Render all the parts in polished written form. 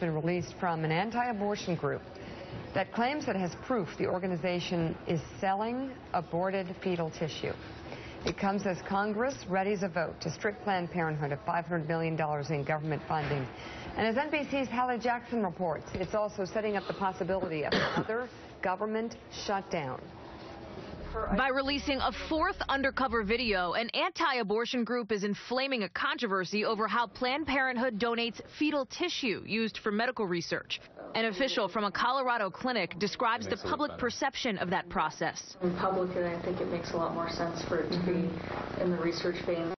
Been released from an anti-abortion group that claims it has proof the organization is selling aborted fetal tissue. It comes as Congress readies a vote to strip Planned Parenthood of $500 million in government funding. And as NBC's Hallie reports, it's also setting up the possibility of another government shutdown. By releasing a fourth undercover video, an anti-abortion group is inflaming a controversy over how Planned Parenthood donates fetal tissue used for medical research. An official from a Colorado clinic describes the public perception of that process. Publicly, I think it makes a lot more sense for it to be in the research vein.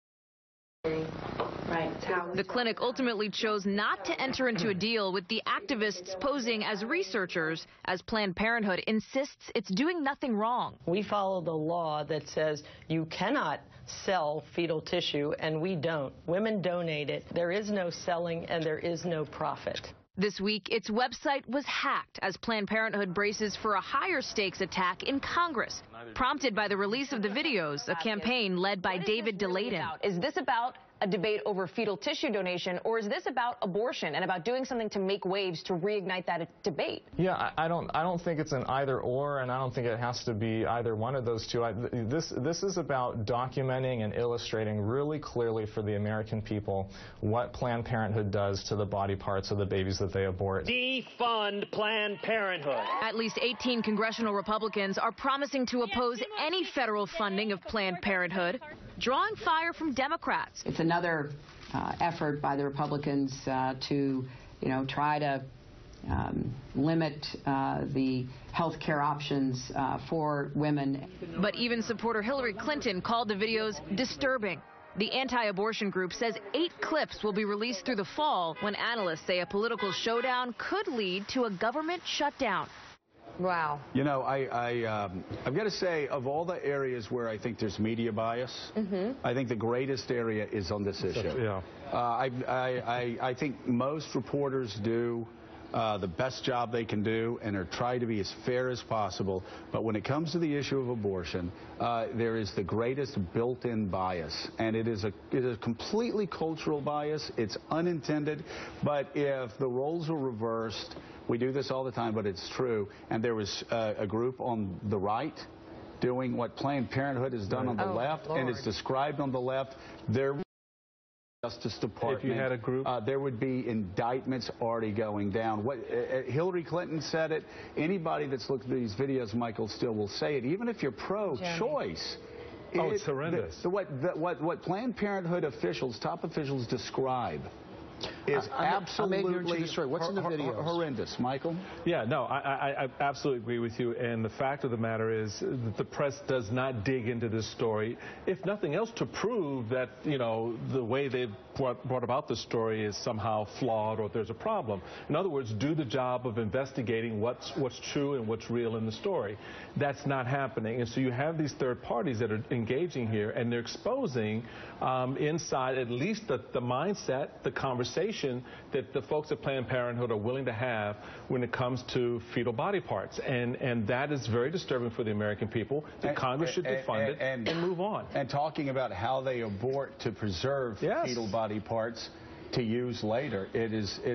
The clinic ultimately chose not to enter into a deal with the activists posing as researchers, as Planned Parenthood insists it's doing nothing wrong. We follow the law that says you cannot sell fetal tissue, and we don't. Women donate it. There is no selling, and there is no profit. This week, its website was hacked as Planned Parenthood braces for a higher stakes attack in Congress, prompted by the release of the videos, a campaign led by David DeLayden. Is this about a debate over fetal tissue donation, or is this about abortion and about doing something to make waves to reignite that debate? Yeah, I don't think it's an either or, and I don't think it has to be either one of those two. This is about documenting and illustrating really clearly for the American people what Planned Parenthood does to the body parts of the babies that they abort. Defund Planned Parenthood. At least 18 congressional Republicans are promising to oppose any federal funding of Planned Parenthood, drawing fire from Democrats. It's another effort by the Republicans to, try to limit the health care options for women. But even supporter Hillary Clinton called the videos disturbing. The anti-abortion group says 8 clips will be released through the fall when analysts say a political showdown could lead to a government shutdown. Wow. You know, I've got to say, of all the areas where I think there's media bias, I think the greatest area is on this issue. Yeah. I think most reporters do the best job they can do and are trying to be as fair as possible. But when it comes to the issue of abortion, there is the greatest built-in bias, and it is a completely cultural bias. It's unintended, but if the roles were reversed, we do this all the time, but it's true, and there was a group on the right doing what Planned Parenthood has done on the left, Lord. and it's described on the left. There Justice Department. If you had a group, there would be indictments already going down. Hillary Clinton said it. Anybody that's looked at these videos, Michael, still will say it. Even if you're pro-choice, it's horrendous. What Planned Parenthood officials, top officials, describe is absolutely what's in the videos? Horrendous. Michael? Yeah, no, I absolutely agree with you. And the fact of the matter is that the press does not dig into this story, if nothing else, to prove that, the way they've brought about the story is somehow flawed or there's a problem. In other words, do the job of investigating what's true and what's real in the story. That's not happening. And so you have these third parties that are engaging here, and they're exposing inside at least the mindset, the conversation that the folks at Planned Parenthood are willing to have when it comes to fetal body parts. And that is very disturbing for the American people. The Congress should defund it and move on. And talking about how they abort to preserve fetal body parts to use later.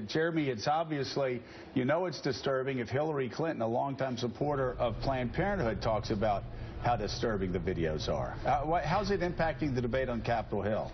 Jeremy, it's obviously, it's disturbing if Hillary Clinton, a longtime supporter of Planned Parenthood, talks about how disturbing the videos are. How's it impacting the debate on Capitol Hill?